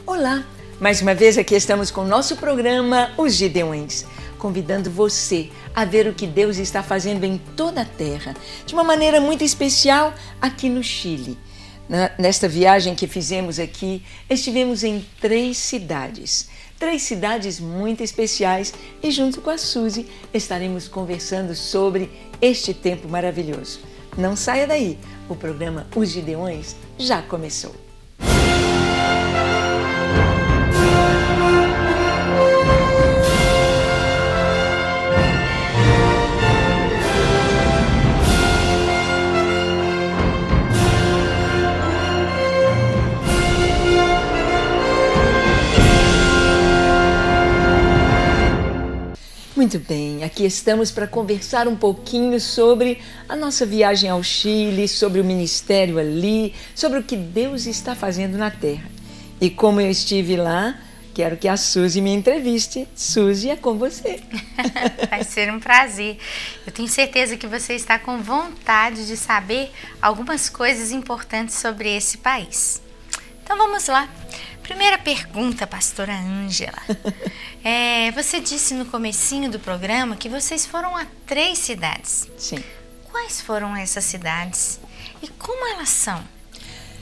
Olá! Mais uma vez aqui estamos com o nosso programa Os Gideões, convidando você a ver o que Deus está fazendo em toda a terra, de uma maneira muito especial aqui no Chile. Nesta viagem que fizemos aqui, estivemos em 3 cidades muito especiais, e junto com a Suzy estaremos conversando sobre este tempo maravilhoso. Não saia daí, o programa Os Gideões já começou. Muito bem, aqui estamos para conversar um pouquinho sobre a nossa viagem ao Chile, sobre o ministério ali, sobre o que Deus está fazendo na terra. E como eu estive lá, quero que a Suzy me entreviste. Suzy, é com você. Vai ser um prazer. Eu tenho certeza que você está com vontade de saber algumas coisas importantes sobre esse país. Então vamos lá. Primeira pergunta, pastora Ângela. Você disse no comecinho do programa que vocês foram a 3 cidades. Sim. Quais foram essas cidades e como elas são?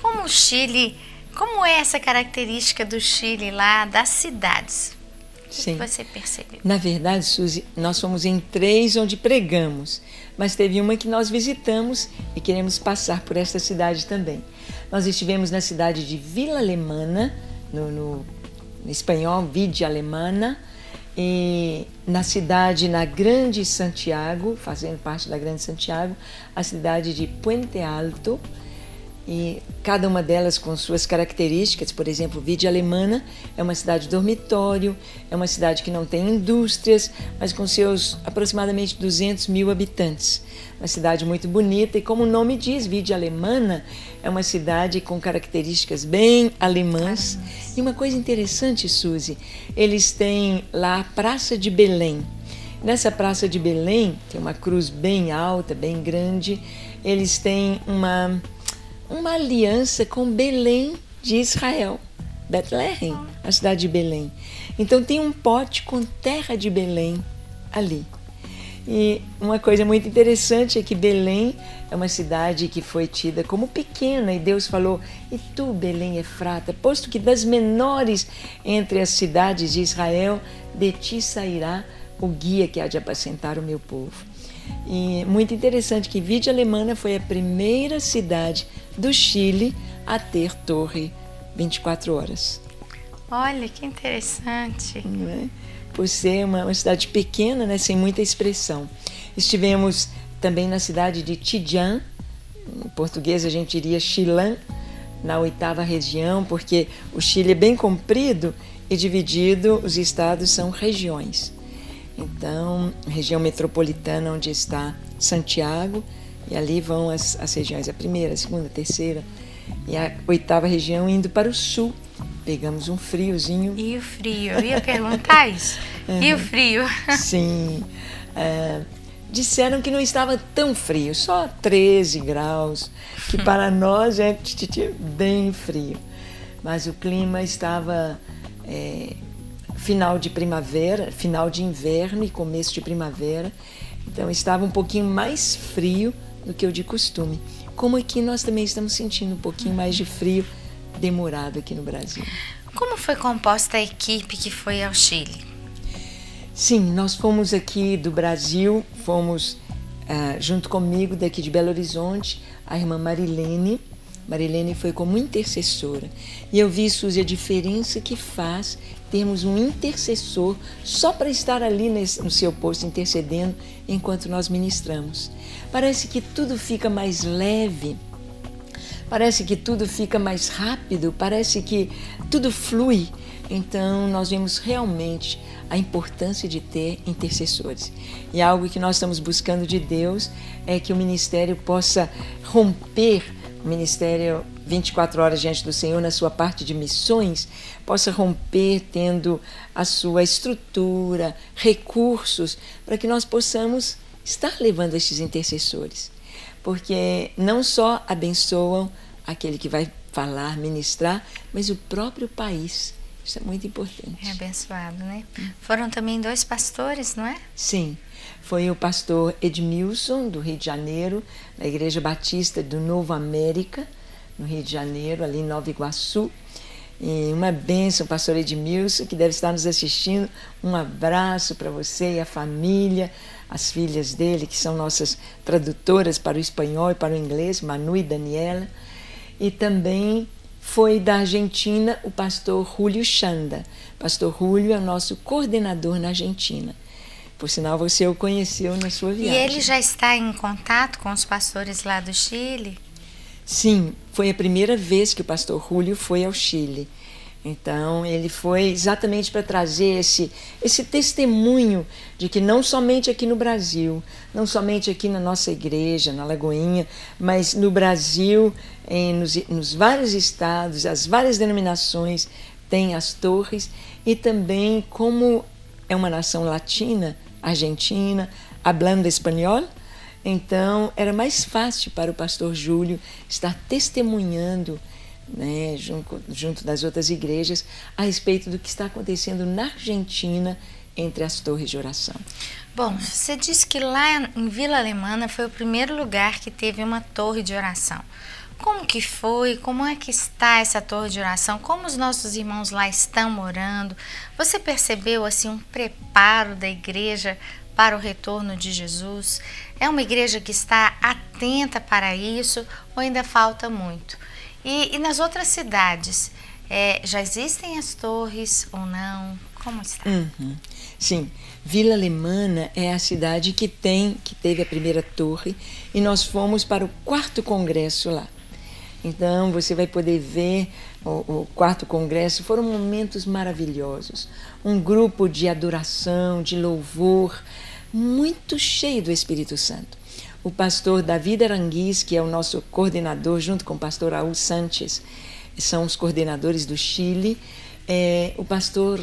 Como o Chile, como é essa característica do Chile lá, das cidades? Sim. O que você percebeu? Na verdade, Suzy, nós fomos em 3 onde pregamos, mas teve uma que nós visitamos e queremos passar por esta cidade também. Nós estivemos na cidade de Vila Alemana, no espanhol, Villa Alemana, e na cidade, na Grande Santiago, fazendo parte da Grande Santiago, a cidade de Puente Alto, e cada uma delas com suas características. Por exemplo, Villa Alemana é uma cidade dormitório, é uma cidade que não tem indústrias, mas com seus aproximadamente 200 mil habitantes. Uma cidade muito bonita e, como o nome diz, Villa Alemana é uma cidade com características bem alemãs. E uma coisa interessante, Suzy, eles têm lá a Praça de Belém. Nessa Praça de Belém, tem uma cruz bem alta, bem grande, eles têm uma aliança com Belém de Israel, Betlehem, a cidade de Belém. Então tem um pote com terra de Belém ali. E uma coisa muito interessante é que Belém é uma cidade que foi tida como pequena, e Deus falou: "E tu, Belém Efrata, posto que das menores entre as cidades de Israel, de ti sairá o guia que há de apacentar o meu povo." E muito interessante que Villa Alemana foi a primeira cidade do Chile a ter torre 24 horas. Olha, que interessante. Não é? Por ser uma cidade pequena, né, sem muita expressão. Estivemos também na cidade de Chillán, em português a gente diria Chilán, na 8ª região, porque o Chile é bem comprido e dividido, os estados são regiões. Então, região metropolitana onde está Santiago, e ali vão as regiões, a 1ª, a 2ª, a 3ª, e a 8ª região indo para o sul. Pegamos um friozinho. E o frio? Eu ia perguntar isso. E o frio? Sim. Disseram que não estava tão frio, só 13 graus, que para nós é bem frio. Mas o clima estava final de primavera, final de inverno e começo de primavera. Então estava um pouquinho mais frio do que o de costume. Como aqui nós também estamos sentindo um pouquinho mais de frio demorado aqui no Brasil. Como foi composta a equipe que foi ao Chile? Sim, nós fomos aqui do Brasil, fomos junto comigo daqui de Belo Horizonte, a irmã Marilene. Marilene foi como intercessora. E eu vi, Suzy, a diferença que faz termos um intercessor só para estar ali no seu posto intercedendo enquanto nós ministramos. Parece que tudo fica mais leve, parece que tudo fica mais rápido, parece que tudo flui. Então nós vemos realmente a importância de ter intercessores. E algo que nós estamos buscando de Deus é que o ministério possa romper, o ministério 24 horas diante do Senhor, na sua parte de missões, possa romper tendo a sua estrutura, recursos, para que nós possamos estar levando estes intercessores. Porque não só abençoam aquele que vai falar, ministrar, mas o próprio país. Isso é muito importante. É abençoado, né? Foram também 2 pastores, não é? Sim, foi o pastor Edmilson, do Rio de Janeiro, da Igreja Batista do Novo América, no Rio de Janeiro, ali em Nova Iguaçu. E uma bênção, pastor Edmilson, que deve estar nos assistindo. Um abraço para você e a família, as filhas dele, que são nossas tradutoras para o espanhol e para o inglês, Manu e Daniela. E também foi da Argentina o pastor Júlio Chanda. Pastor Júlio é o nosso coordenador na Argentina. Por sinal, você o conheceu na sua viagem. E ele já está em contato com os pastores lá do Chile? Sim, foi a primeira vez que o pastor Júlio foi ao Chile. Então, ele foi exatamente para trazer esse testemunho de que não somente aqui no Brasil, não somente aqui na nossa igreja, na Lagoinha, mas no Brasil, nos vários estados, as várias denominações têm as torres, e também como é uma nação latina, Argentina, hablando espanhol, então era mais fácil para o pastor Júlio estar testemunhando, né, junto das outras igrejas, a respeito do que está acontecendo na Argentina entre as torres de oração. Bom, você disse que lá em Vila Alemana foi o primeiro lugar que teve uma torre de oração. Como que foi? Como é que está essa torre de oração? Como os nossos irmãos lá estão orando? Você percebeu assim um preparo da igreja para o retorno de Jesus? É uma igreja que está atenta para isso ou ainda falta muito? E nas outras cidades, já existem as torres ou não? Como está? Sim, Vila Alemana é a cidade que teve a primeira torre, e nós fomos para o 4º congresso lá. Então você vai poder ver o 4º congresso, foram momentos maravilhosos. Um grupo de adoração, de louvor, muito cheio do Espírito Santo. O pastor David Aranguiz, que é o nosso coordenador, junto com o pastor Raul Sanchez, são os coordenadores do Chile. O pastor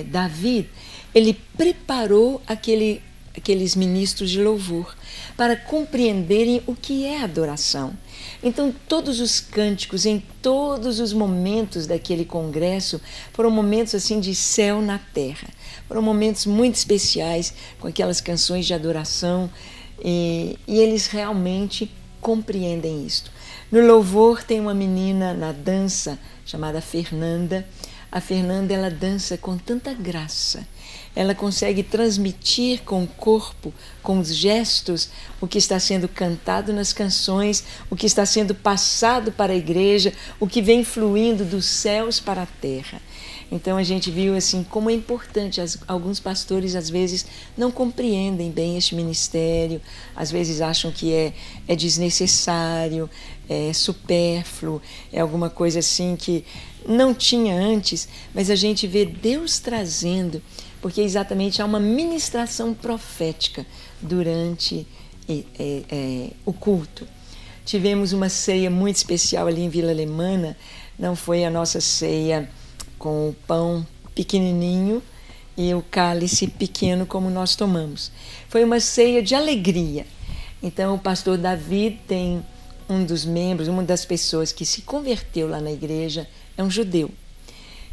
David, ele preparou aqueles ministros de louvor para compreenderem o que é adoração. Então, todos os cânticos, em todos os momentos daquele congresso, foram momentos assim de céu na terra. Foram momentos muito especiais, com aquelas canções de adoração, e eles realmente compreendem isto. No louvor tem uma menina na dança chamada Fernanda. A Fernanda, ela dança com tanta graça. Ela consegue transmitir com o corpo, com os gestos, o que está sendo cantado nas canções, o que está sendo passado para a igreja, o que vem fluindo dos céus para a terra. Então a gente viu assim como é importante. Alguns pastores às vezes não compreendem bem este ministério, às vezes acham que é desnecessário, é supérfluo, é alguma coisa assim que não tinha antes, mas a gente vê Deus trazendo, porque exatamente há uma ministração profética durante o culto. Tivemos uma ceia muito especial ali em Vila Alemana. Não foi a nossa ceia com o pão pequenininho e o cálice pequeno como nós tomamos. Foi uma ceia de alegria. Então o pastor David tem um dos membros, uma das pessoas que se converteu lá na igreja, é um judeu.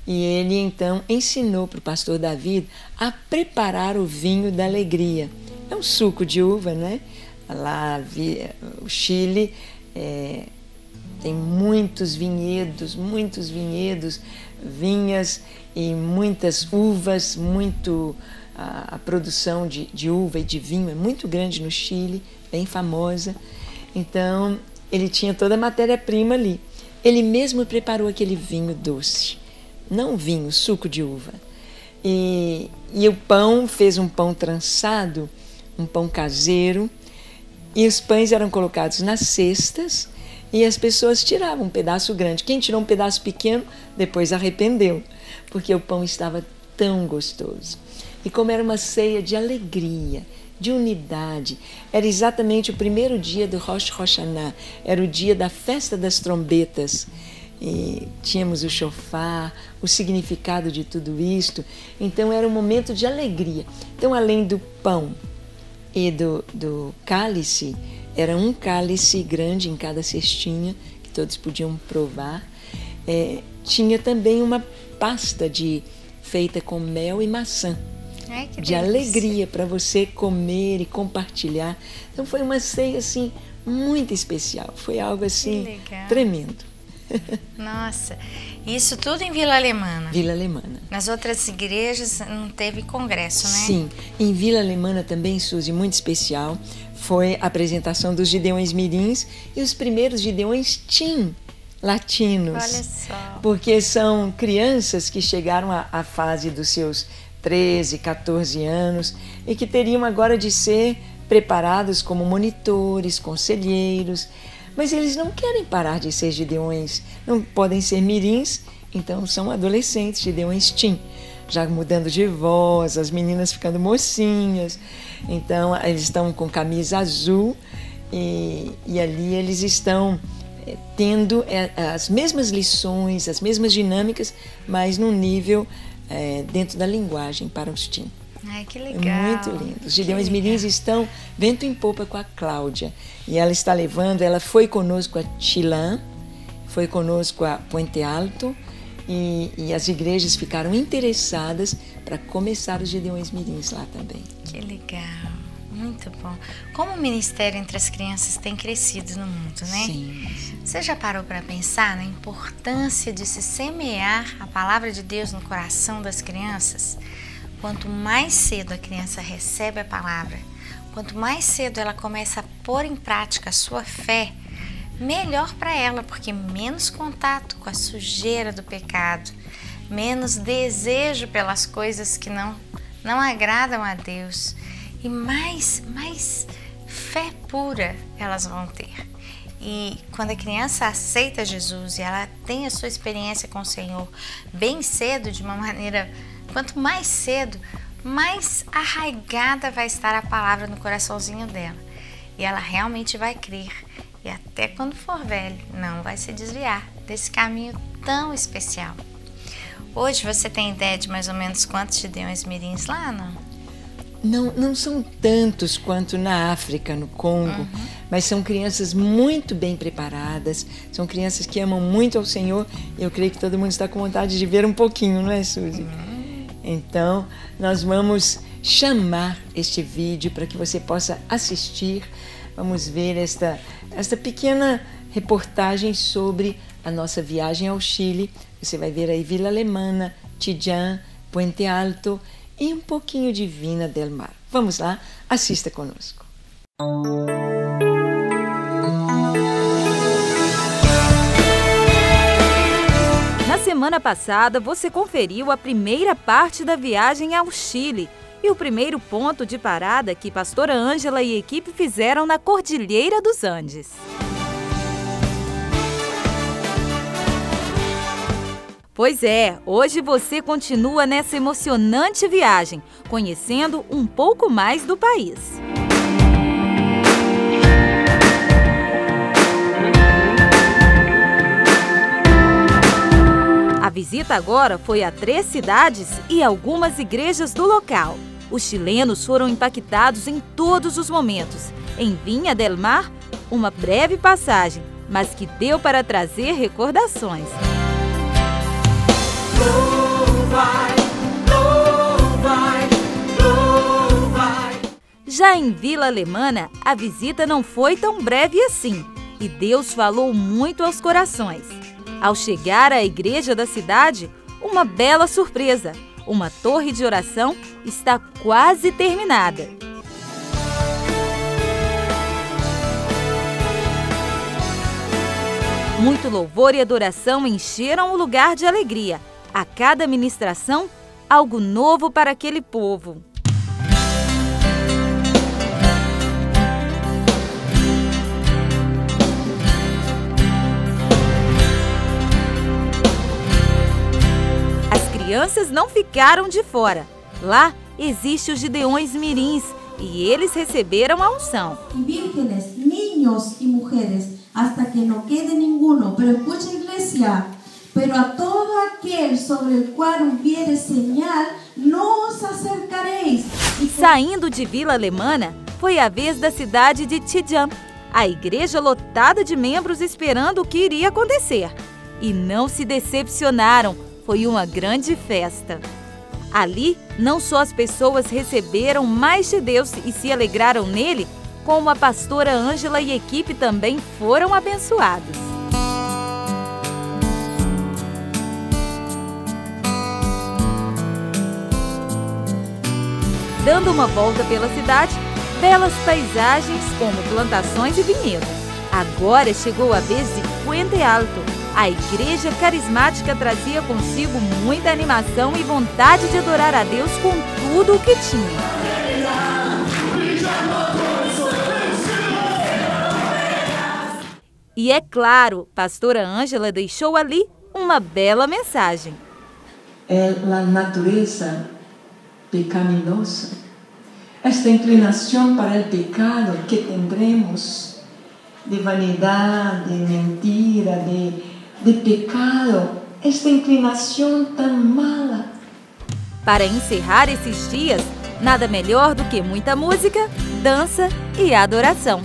E ele então ensinou para o pastor David a preparar o vinho da alegria. É um suco de uva, né? Lá o Chile tem muitos vinhedos, vinhas e muitas uvas, a produção de uva e de vinho é muito grande no Chile, bem famosa. Então, ele tinha toda a matéria-prima ali. Ele mesmo preparou aquele vinho doce, não vinho, suco de uva. E o pão, fez um pão trançado, um pão caseiro, e os pães eram colocados nas cestas, e as pessoas tiravam um pedaço grande. Quem tirou um pedaço pequeno, depois arrependeu, porque o pão estava tão gostoso. E como era uma ceia de alegria, de unidade, era exatamente o primeiro dia do Rosh Hashanah, era o dia da festa das trombetas. E tínhamos o shofar, o significado de tudo isto. Então era um momento de alegria. Então, além do pão e do cálice, era um cálice grande em cada cestinha, que todos podiam provar. tinha também uma pasta feita com mel e maçã. Ai, que de delícia. alegria para você comer e compartilhar. Então foi uma ceia assim muito especial, foi algo assim tremendo. Nossa, isso tudo em Vila Alemana? Vila Alemana. Nas outras igrejas não teve congresso, né? Sim, em Vila Alemana também, Suzy, muito especial, foi a apresentação dos Gideões Mirins e os primeiros Gideões Teen latinos. Olha só. Porque são crianças que chegaram à fase dos seus 13, 14 anos e que teriam agora de ser preparados como monitores, conselheiros, mas eles não querem parar de ser gideões, não podem ser mirins, então são adolescentes, gideões teen, já mudando de voz, as meninas ficando mocinhas, então eles estão com camisa azul e ali eles estão tendo as mesmas lições, as mesmas dinâmicas, mas num nível dentro da linguagem para os teen. Ai, que legal. Muito lindo. Os Gideões Mirins estão vento em popa com a Cláudia. E ela está levando, ela foi conosco a Chilã, foi conosco a Puente Alto, e as igrejas ficaram interessadas para começar os Gideões Mirins lá também. Que legal. Muito bom. Como o ministério entre as crianças tem crescido no mundo, né? Sim. Você já parou para pensar na importância de se semear a palavra de Deus no coração das crianças? Quanto mais cedo a criança recebe a palavra, quanto mais cedo ela começa a pôr em prática a sua fé, melhor para ela, porque menos contato com a sujeira do pecado, menos desejo pelas coisas que não agradam a Deus e mais fé pura elas vão ter. E quando a criança aceita Jesus e ela tem a sua experiência com o Senhor bem cedo, de uma maneira, quanto mais cedo, mais arraigada vai estar a palavra no coraçãozinho dela. E ela realmente vai crer. E até quando for velho, não vai se desviar desse caminho tão especial. Hoje você tem ideia de mais ou menos quantos Gideões Mirins lá, não? Não são tantos quanto na África, no Congo, mas são crianças muito bem preparadas, são crianças que amam muito ao Senhor, e eu creio que todo mundo está com vontade de ver um pouquinho, não é, Suzy? Então, nós vamos chamar este vídeo para que você possa assistir, vamos ver esta pequena reportagem sobre a nossa viagem ao Chile. Você vai ver aí Vila Alemana, Chillán, Puente Alto e um pouquinho de Vina del Mar. Vamos lá, assista conosco. Na semana passada, você conferiu a primeira parte da viagem ao Chile e o primeiro ponto de parada que pastora Ângela e equipe fizeram na Cordilheira dos Andes. Pois é, hoje você continua nessa emocionante viagem, conhecendo um pouco mais do país. A visita agora foi a 3 cidades e algumas igrejas do local. Os chilenos foram impactados em todos os momentos. Em Viña del Mar, uma breve passagem, mas que deu para trazer recordações. Já em Vila Alemana, a visita não foi tão breve assim, e Deus falou muito aos corações. Ao chegar à igreja da cidade, uma bela surpresa, uma torre de oração está quase terminada. Muito louvor e adoração encheram o lugar de alegria. A cada ministração, algo novo para aquele povo. As crianças não ficaram de fora. Lá existe os Gideões Mirins e eles receberam a unção. Vírgenes, niños y mujeres, hasta que no quede ninguno. Pero escucha, iglesia. Pero a todo aquel sobre el cual hubiere señal, no os acercaréis. Saindo de Vila Alemana, foi a vez da cidade de Chillán, a igreja lotada de membros esperando o que iria acontecer. e não se decepcionaram. Foi uma grande festa. Ali, não só as pessoas receberam mais de Deus e se alegraram nele, como a pastora Ângela e equipe também foram abençoados. Dando uma volta pela cidade, belas paisagens como plantações e vinhedos. Agora chegou a vez de Puente Alto. A igreja carismática trazia consigo muita animação e vontade de adorar a Deus com tudo o que tinha. E é claro, pastora Ângela deixou ali uma bela mensagem. É a natureza pecaminosa, esta inclinação para o pecado que tendremos, de vanidade, de mentira, de pecado, esta inclinação tão mala. Para encerrar esses dias, nada melhor do que muita música, dança e adoração.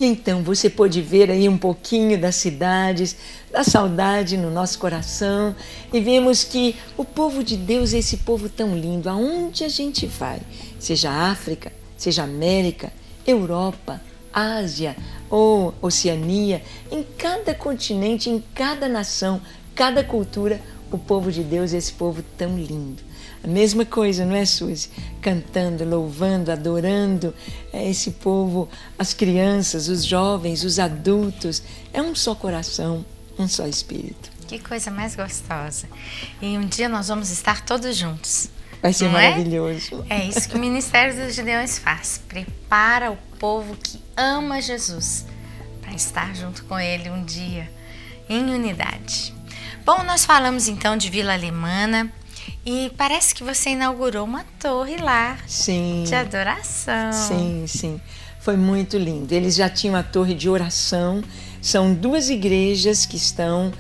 Então, você pôde ver aí um pouquinho das cidades, da saudade no nosso coração, e vemos que o povo de Deus é esse povo tão lindo, aonde a gente vai, seja África, seja América, Europa, Ásia ou Oceania, em cada continente, em cada nação, cada cultura, o povo de Deus é esse povo tão lindo. A mesma coisa, não é, Suzy? Cantando, louvando, adorando esse povo, as crianças, os jovens, os adultos. É um só coração, um só espírito. Que coisa mais gostosa. E um dia nós vamos estar todos juntos. Vai ser maravilhoso. É isso que o Ministério dos Gideões faz. Prepara o povo que ama Jesus para estar junto com ele um dia, em unidade. Bom, nós falamos então de Vila Alemana. E parece que você inaugurou uma torre lá. Sim. De adoração. Sim, sim. Foi muito lindo. Eles já tinham a torre de oração. São duas igrejas que estão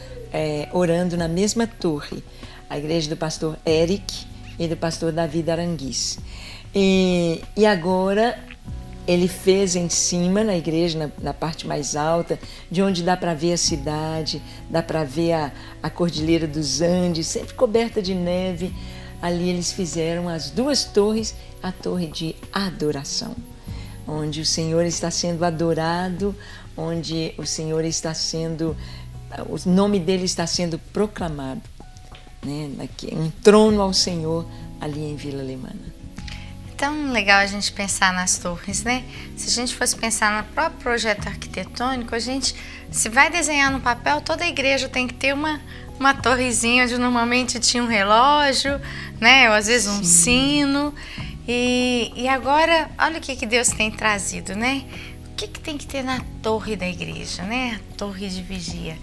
orando na mesma torre. A igreja do pastor Eric e do pastor David Aranguiz. E agora ele fez em cima, na igreja, na parte mais alta, de onde dá para ver a cidade, dá para ver a Cordilheira dos Andes, sempre coberta de neve. Ali eles fizeram as duas torres, a torre de adoração, onde o Senhor está sendo adorado, onde o Senhor está sendo, o nome dele está sendo proclamado, né? Um trono ao Senhor ali em Vila Alemana. Tão legal a gente pensar nas torres, né? Se a gente fosse pensar no próprio projeto arquitetônico, se vai desenhar no papel, toda a igreja tem que ter uma torrezinha onde normalmente tinha um relógio, né? Ou às vezes um sino. E agora, olha o que Deus tem trazido, né? O que tem que ter na torre da igreja, né? A torre de vigia.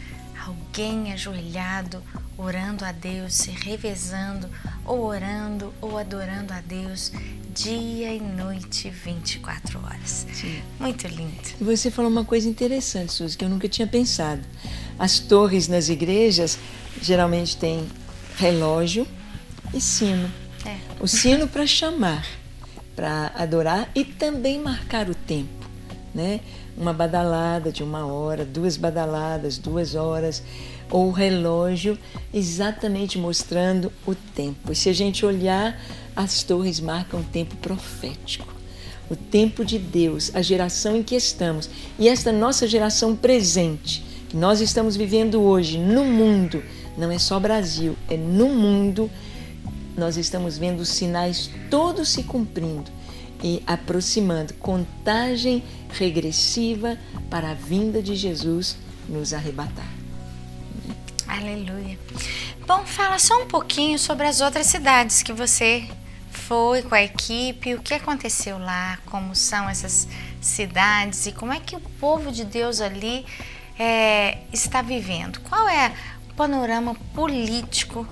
Alguém ajoelhado, orando a Deus, se revezando, ou orando ou adorando a Deus, dia e noite, 24 horas. Sim. Muito lindo. E você falou uma coisa interessante, Suzy, que eu nunca tinha pensado. As torres nas igrejas geralmente têm relógio e sino. O sino para chamar, para adorar e também marcar o tempo, né? Uma badalada de 1 hora, 2 badaladas, 2 horas, ou o relógio exatamente mostrando o tempo. E se a gente olhar, as torres marcam o tempo profético, o tempo de Deus, a geração em que estamos. E esta nossa geração presente, que nós estamos vivendo hoje no mundo, não é só Brasil, é no mundo, nós estamos vendo os sinais todos se cumprindo e aproximando, contagem regressiva para a vinda de Jesus nos arrebatar. Aleluia. Bom, fala só um pouquinho sobre as outras cidades que você foi com a equipe, o que aconteceu lá, como são essas cidades e como é que o povo de Deus ali está vivendo. Qual é panorama político,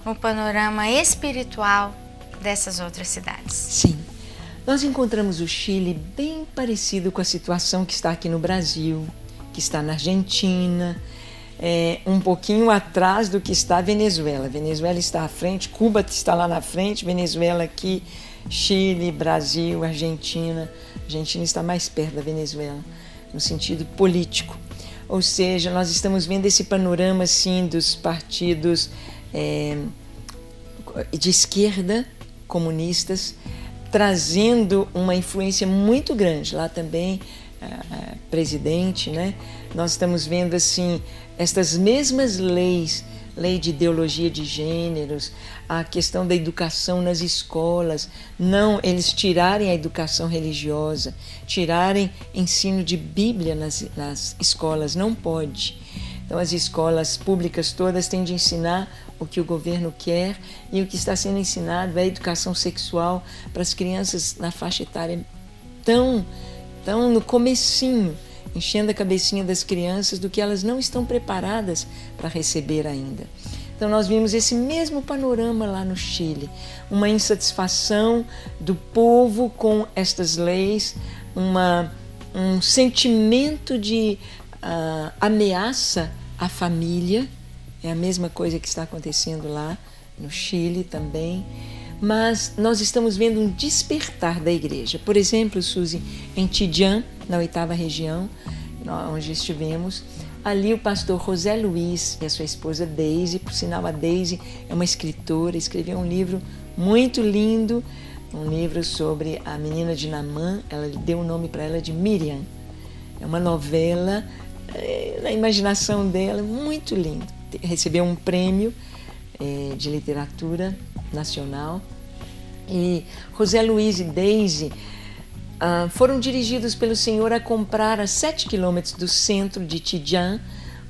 o panorama espiritual dessas outras cidades. Sim, nós encontramos o Chile bem parecido com a situação que está aqui no Brasil, que está na Argentina, um pouquinho atrás do que está a Venezuela. Venezuela está à frente, Cuba está lá na frente, Venezuela aqui, Chile, Brasil, Argentina. A Argentina está mais perto da Venezuela, no sentido político. Ou seja, nós estamos vendo esse panorama assim, dos partidos de esquerda, comunistas, trazendo uma influência muito grande. Lá também, presidente, né? Nós estamos vendo assim, estas mesmas leis, lei de ideologia de gêneros, a questão da educação nas escolas, não eles tirarem a educação religiosa, tirarem ensino de Bíblia nas escolas, não pode. Então as escolas públicas todas têm de ensinar o que o governo quer, e o que está sendo ensinado é a educação sexual para as crianças na faixa etária tão no comecinho, enchendo a cabecinha das crianças do que elas não estão preparadas para receber ainda. Então nós vimos esse mesmo panorama lá no Chile, uma insatisfação do povo com estas leis, um sentimento de ameaça à família. É a mesma coisa que está acontecendo lá no Chile também. Mas nós estamos vendo um despertar da igreja. Por exemplo, Suzy, em Tidjane, na 8ª região, onde estivemos, ali o pastor José Luiz e a sua esposa Daisy, por sinal a Daisy é uma escritora, escreveu um livro muito lindo, um livro sobre a menina de Naamã. Ela deu o nome para ela de Miriam. É uma novela, na imaginação dela, muito lindo. Recebeu um prêmio de literatura nacional. E José Luiz e Daisy foram dirigidos pelo Senhor a comprar a 7 quilômetros do centro de Tidjane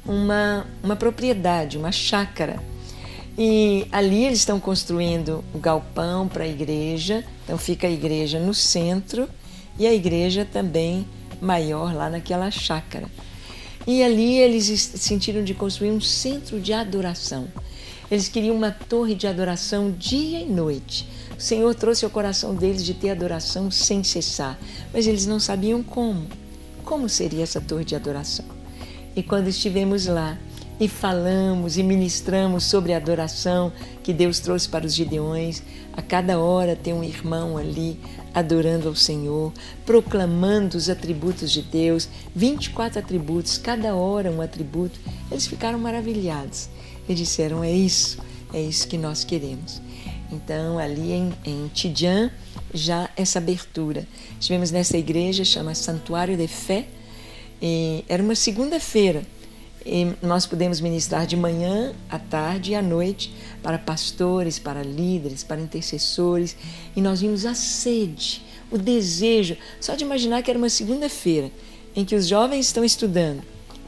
uma propriedade, uma chácara. E ali eles estão construindo um galpão para a igreja, então fica a igreja no centro e a igreja também maior lá naquela chácara. E ali eles sentiram de construir um centro de adoração. Eles queriam uma torre de adoração dia e noite. O Senhor trouxe ao coração deles de ter adoração sem cessar, mas eles não sabiam como. Como seria essa torre de adoração? E quando estivemos lá e falamos e ministramos sobre a adoração que Deus trouxe para os Gideões, a cada hora tem um irmão ali adorando ao Senhor, proclamando os atributos de Deus, 24 atributos, cada hora um atributo. Eles ficaram maravilhados e disseram, é isso que nós queremos. Então, ali em Tidjane, já essa abertura. Estivemos nessa igreja, chama Santuário de Fé, e era uma segunda-feira. E nós pudemos ministrar de manhã, à tarde e à noite para pastores, para líderes, para intercessores. E nós vimos a sede, o desejo, só de imaginar que era uma segunda-feira em que os jovens estão estudando,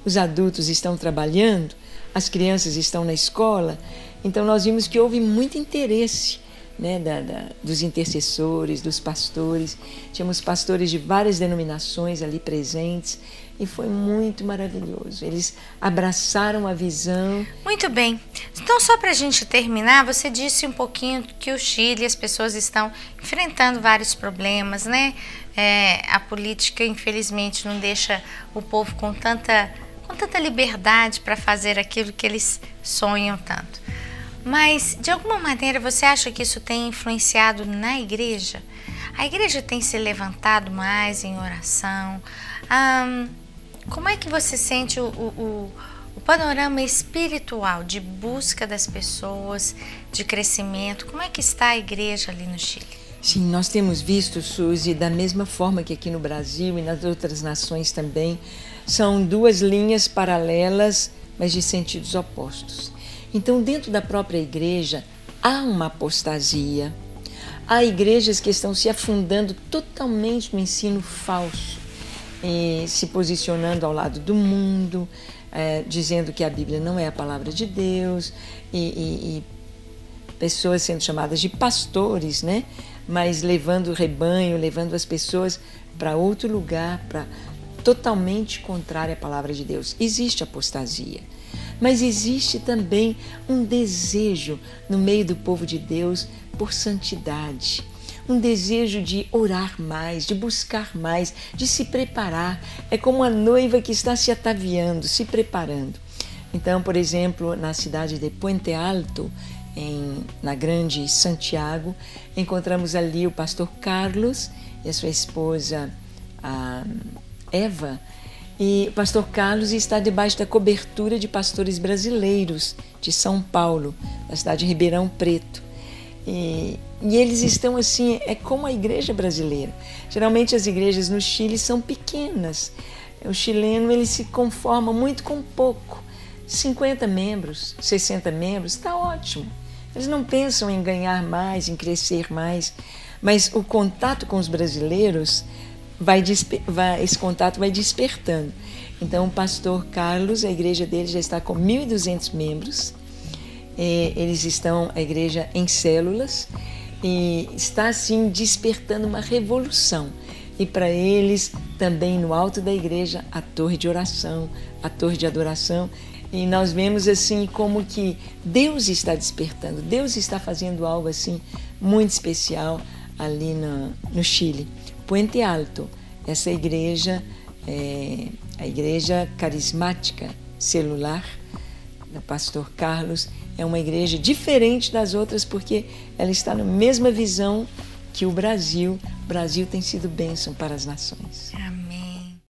os adultos estão trabalhando, as crianças estão na escola. Então nós vimos que houve muito interesse, né, dos intercessores, dos pastores. Tínhamos pastores de várias denominações ali presentes e foi muito maravilhoso. Eles abraçaram a visão. Muito bem. Então, só para a gente terminar, você disse um pouquinho que o Chile, as pessoas estão enfrentando vários problemas, né? A política, infelizmente, não deixa o povo com tanta liberdade para fazer aquilo que eles sonham tanto. Mas, de alguma maneira, você acha que isso tem influenciado na igreja? A igreja tem se levantado mais em oração? Como é que você sente o panorama espiritual de busca das pessoas, de crescimento? Como é que está a igreja ali no Chile? Sim, nós temos visto, Suzy, da mesma forma que aqui no Brasil e nas outras nações também, são duas linhas paralelas, mas de sentidos opostos. Então, dentro da própria igreja, há uma apostasia. Há igrejas que estão se afundando totalmente no ensino falso, se posicionando ao lado do mundo, dizendo que a Bíblia não é a palavra de Deus, e pessoas sendo chamadas de pastores, né? Mas levando o rebanho, levando as pessoas para outro lugar, totalmente contrária à palavra de Deus. Existe apostasia. mas existe também um desejo no meio do povo de Deus por santidade. Um desejo de orar mais, de buscar mais, de se preparar. É como a noiva que está se ataviando, se preparando. Então, por exemplo, na cidade de Puente Alto, na Grande Santiago, encontramos ali o pastor Carlos e a sua esposa a Eva. E o pastor Carlos está debaixo da cobertura de pastores brasileiros de São Paulo, da cidade de Ribeirão Preto. E eles estão assim, é como a igreja brasileira. Geralmente as igrejas no Chile são pequenas. O chileno ele se conforma muito com pouco. 50 membros, 60 membros, está ótimo. Eles não pensam em ganhar mais, em crescer mais. Mas o contato com os brasileiros, esse contato vai despertando. Então o pastor Carlos, a igreja dele já está com 1.200 membros. Eles estão, a igreja em células, e está assim despertando uma revolução. E para eles também no alto da igreja a torre de oração, a torre de adoração. E nós vemos assim como que Deus está despertando, Deus está fazendo algo assim muito especial ali no Chile. Puente Alto, essa igreja é a igreja carismática celular do pastor Carlos. É uma igreja diferente das outras porque ela está na mesma visão que o Brasil. O Brasil tem sido bênção para as nações.